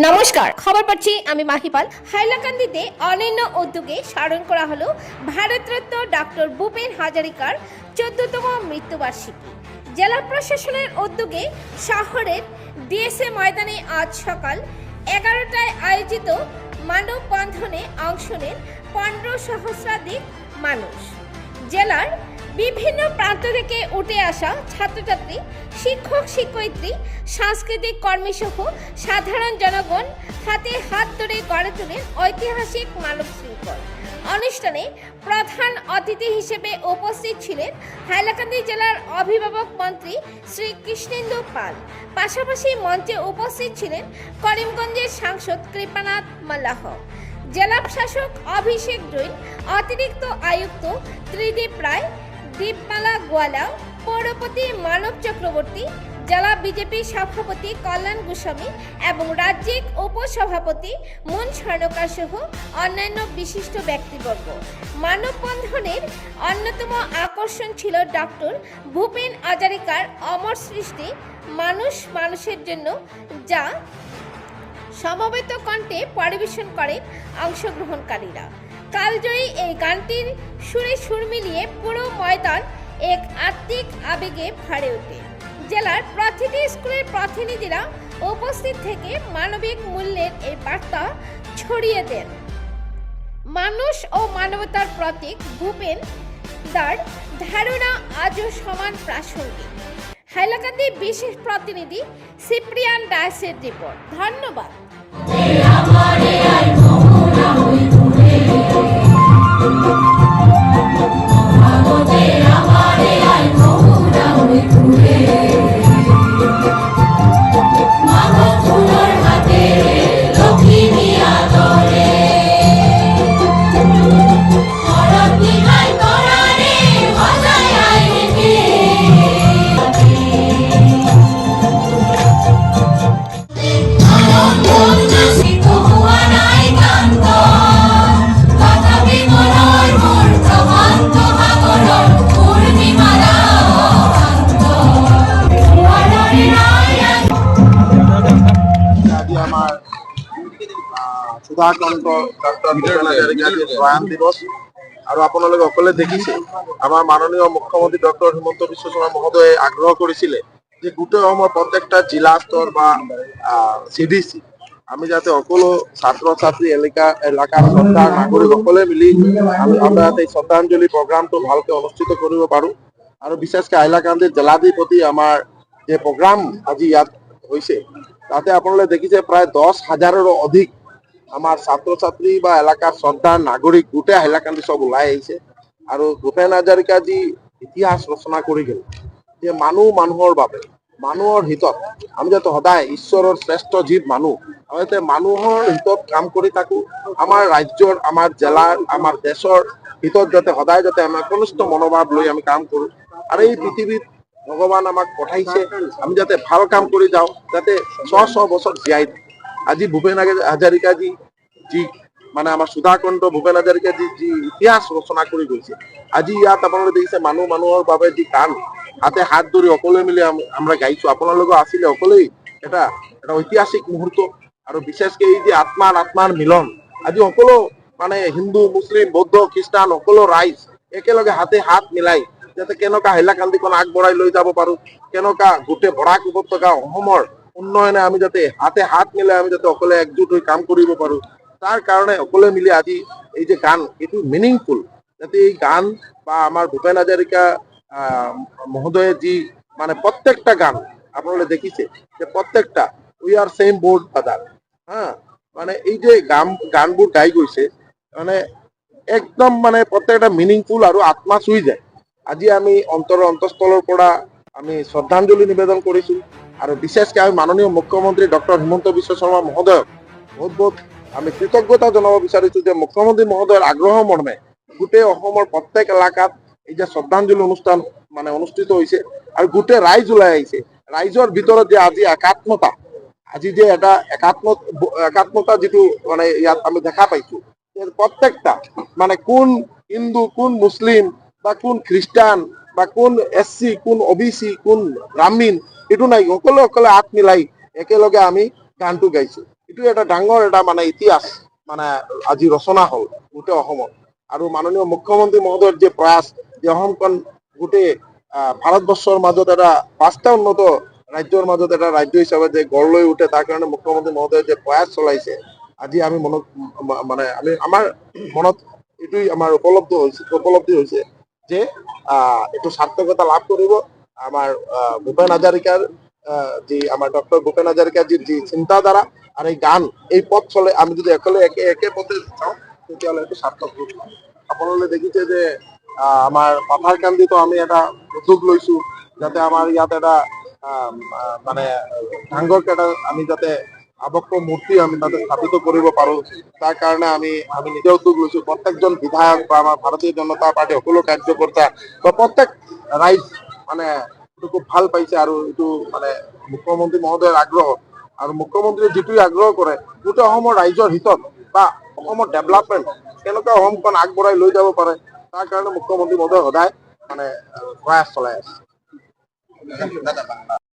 নমস্কার, খবর পাচ্ছি আমি মাহিপাল। হাইলাকান্দিতে অনন্য উদ্যোগে স্মরণ করা হলো ভারতরত্ন ডক্টর ভূপেন হাজারিকার 14তম মৃত্যুবার্ষিকী। জেলা প্রশাসনের উদ্যোগে শহরের ডিএসএ ময়দানে আজ সকাল 11টায় আয়োজিত মানববন্ধনে অংশ নেন 15 সহস্রাধিক মানুষ। জেলার বিভিন্ন প্রান্ত থেকে উঠে আসা ছাত্রছাত্রী, শিক্ষক শিক্ষয়িত্রী, সাংস্কৃতিক কর্মী সহ সাধারণ জনগণ হাতে হাত ধরে গড়ে তোলেন ঐতিহাসিক মানব শৃঙ্খল। অনুষ্ঠানে প্রধান অতিথি হিসেবে উপস্থিত ছিলেন হাইলাকান্দি জেলার অভিভাবক মন্ত্রী শ্রী কৃষ্ণেন্দু পাল। পাশাপাশি মঞ্চে উপস্থিত ছিলেন করিমগঞ্জের সাংসদ কৃপানাথ মাল্লাহ, জেলা শাসক অভিষেক জৈন, অতিরিক্ত আয়ুক্ত ত্রিদীপ রায়, দীপমালা গোয়ালা, পৌরপতি মানব চক্রবর্তী, জেলা বিজেপি সভাপতি কল্যাণ গোস্বামী এবং রাজ্যিক উপসভাপতি মন স্বর্ণকার সহ অন্যান্য বিশিষ্ট ব্যক্তিবর্গ। মানববন্ধনের অন্যতম আকর্ষণ ছিল ডক্টর ভূপেন হাজারিকার অমর সৃষ্টি মানুষ মানুষের জন্য, যা সমবেত কণ্ঠে পরিবেশন করেন অংশগ্রহণকারীরা। কালজয়ী এই গানটির সুরে সুর মিলিয়ে পুরো ময়দান এক আত্মিক আবেগে ভরে ওঠে। জেলার প্রতিটি স্কুলের প্রতিনিধিরা উপস্থিত থেকে মানবিক মূল্যের এই বার্তা ছড়িয়ে দেন। মানুষ ও মানবতার প্রতীক ভূপেন দার ধারণা আজও সমান প্রাসঙ্গিক। হাইলাকান্দি বিশেষ প্রতিনিধি সিপ্রিয়ান ডায়াসের রিপোর্ট। ধন্যবাদ। সুধাকণ্ঠ ডক্টর ভূপেন হাজাৰিকাৰ প্ৰয়াণ দিৱস। আৰু আপোনালোকে অকলে দেখিছে আমাৰ মাননীয় মুখ্যমন্ত্ৰী ডক্টৰ হিমন্ত বিশ্ব শৰ্মা মহোদয়ে আগ্ৰহ কৰিছিলে যে গোটেই অসমৰ প্ৰত্যেকটা জিলা স্তৰ বা CDC আমি যাতে সকলো ছাত্ৰ ছাত্ৰী এলেকাৰ শ্ৰদ্ধাৰ নাগৰিকসকলে মিলি আমৰা যাতে শ্ৰদ্ধাঞ্জলি প্ৰগ্ৰামটো ভালকে অনুষ্ঠিত কৰিব পাৰো। আৰু বিশেষকৈ হাইলাকান্দিৰ জিলাধিপতি আমাৰ যে প্ৰগ্ৰাম আজি ইয়াত হৈছে তাতে আপোনালোকে দেখিছে প্ৰায় 10,000ৰো অধিক আমাৰ ছাত্ৰ ছাত্ৰী বা এলেকাৰ শ্ৰদ্ধাৰ নাগৰিক গোটেই হাইলাকান্দি সব ওলাই আহিছে। আৰু ভূপেন হাজাৰিকা যি ইতিহাস ৰচনা কৰি গ'ল যে মানুহৰ বাবে মানুহৰ হিতত আমি যাতে সদায় ঈশ্বৰৰ শ্ৰেষ্ঠ জীৱ মানুহ আমি যাতে মানুহৰ হিতত কাম কৰি থাকো। আমাৰ ৰাজ্যৰ, আমাৰ জিলাৰ, আমাৰ দেশৰ হিতত যাতে সদায় যাতে আমি একনিষ্ঠ মনোভাৱ লৈ আমি কাম কৰো। আৰু এই পৃথিৱীত ভগৱান আমাক পঠাইছে আমি যাতে ভাল কাম কৰি যাওঁ, যাতে 100 বছৰ জীয়াই থাকো। আজি ভূপেন হাজাৰিকা যি মানে আমাৰ সুধাকণ্ঠ ভূপেন হাজাৰিকা যি ইতিহাস ৰচনা কৰি গৈছে, আজি ইয়াত আপোনালোকে দেখিছে মানুহৰ বাবে যি গান হাতে হাত ধৰি সকলোৱে মিলি আমৰা গাইছো। আপোনালোকে আছিলে সকলোৱে এটা ঐতিহাসিক মুহূৰ্ত। আৰু বিশেষকৈ এই যে আত্মাৰ মিলন, আজি সকলো মানে হিন্দু, মুছলিম, বৌদ্ধ, খ্ৰীষ্টান সকলো ৰাইজ একেলগে হাতে হাত মিলাই যাতে কেনেকুৱা হাইলাকান্দিখন আগবঢ়াই লৈ যাব পাৰো, কেনেকুৱা গোটেই বৰাক উপত্যকা অসমৰ উন্নয়নে আমি যাতে হাতে হাত মিলাই আমি যাতে সকলে একজুট হৈ কাম কৰিব পাৰো, তাৰ কাৰণে সকলে মিলি আজি এই যে গান এইটো মিনিংফুল, যাতে এই গান বা আমাৰ ভূপেন হাজাৰিকা মহোদয়ে যি মানে প্ৰত্যেকটা গান আপনাৰা দেখিছে যে প্ৰত্যেকটা we are same board father, হ্যাঁ মানে এই যে গানবোৰ গাই গৈছে মানে একদম মানে প্ৰত্যেকটা মিনিংফুল আৰু আত্মা চুই যায়। আজি আমি অন্তঃস্থলৰ পৰা আমি শ্ৰদ্ধাঞ্জলি নিবেদন কৰিছো। আৰু বিশেষকৈ আমি মাননীয় মুখ্যমন্ত্ৰী ডক্টৰ হিমন্ত বিশ্ব শৰ্মা মহোদয়ক বহুত আমি কৃতজ্ঞতা জনাব বিচাৰিছো যে মুখ্যমন্ত্ৰী মহোদয়ৰ আগ্ৰহ মৰ্মে গোটেই অসমৰ প্ৰত্যেক এলেকাত এই যে শ্ৰদ্ধাঞ্জলি অনুষ্ঠান মানে অনুষ্ঠিত হৈছে আৰু গোটেই ৰাইজ ওলাই আহিছে। ৰাইজৰ ভিতৰত যে আজি একাত্মতা, আজি যে এটা একাত্মতা যিটো মানে ইয়াত আমি দেখা পাইছো, প্ৰত্যেকটা মানে কোন হিন্দু, কোন মুছলিম বা কোন খ্ৰীষ্টান বা কোন SC, কোন OBC, কোন ব্ৰাহ্মণ, এইটো নাই, সকলে হাত মিলাই একেলগে আমি গানটো গাইছো। এইটো এটা ডাঙৰ এটা মানে ইতিহাস মানে আজি ৰচনা হ'ল গোটেই অসমত। আৰু মাননীয় মুখ্যমন্ত্ৰী মহোদয়ৰ যে প্ৰয়াস যে অসমখন গোটেই ভাৰতবৰ্ষৰ মাজত এটা 5টা উন্নত ৰাজ্যৰ মাজত এটা ৰাজ্য হিচাপে যে গঢ় লৈ উঠে, তাৰ কাৰণে মুখ্যমন্ত্ৰী মহোদয়ে যে প্ৰয়াস চলাইছে, আজি আমি মনত মানে আমাৰ মনত এইটোই আমাৰ উপলব্ধি হৈছে যে এইটো সাৰ্থকতা লাভ কৰিব। আমাৰ ভূপেন হাজৰিকাৰ যি আমাৰ ডক্টৰ ভূপেন হাজৰিকাৰ যি চিন্তাধাৰা আৰু এই গান, এই পথ চলে আমি যদি একে পথে যাওঁ তেতিয়াহ'লে এইটো সাৰ্থক হ'ব। আপোনালোকে দেখিছে যে আমাৰ পাথাৰকান্দিতো আমি এটা উদ্যোগ লৈছো যাতে আমাৰ ইয়াত এটা মানে ডাঙৰকে এটা আমি যাতে আবক্ষ মূৰ্তি আমি তাতে স্থাপিত কৰিব পাৰো, তাৰ কাৰণে আমি নিজে উদ্যোগ লৈছো। প্ৰত্যেকজন বিধায়ক বা আমাৰ ভাৰতীয় জনতা পাৰ্টিৰ সকলো কাৰ্যকৰ্তা বা প্ৰত্যেক ৰাইজ মানে এইটো খুব ভাল পাইছে। আৰু এইটো মানে মুখ্যমন্ত্ৰী মহোদয়ৰ আগ্ৰহ, আৰু মুখ্যমন্ত্ৰীয়ে যিটোৱে আগ্ৰহ কৰে গোটেই অসমৰ ৰাইজৰ হিতত বা অসমৰ ডেভেলপমেণ্ট কেনেকৈ অসমখন আগবঢ়াই লৈ যাব পাৰে, তাৰ কাৰণে মুখ্যমন্ত্ৰী মহোদয় সদায় মানে প্ৰয়াস চলাই আছে।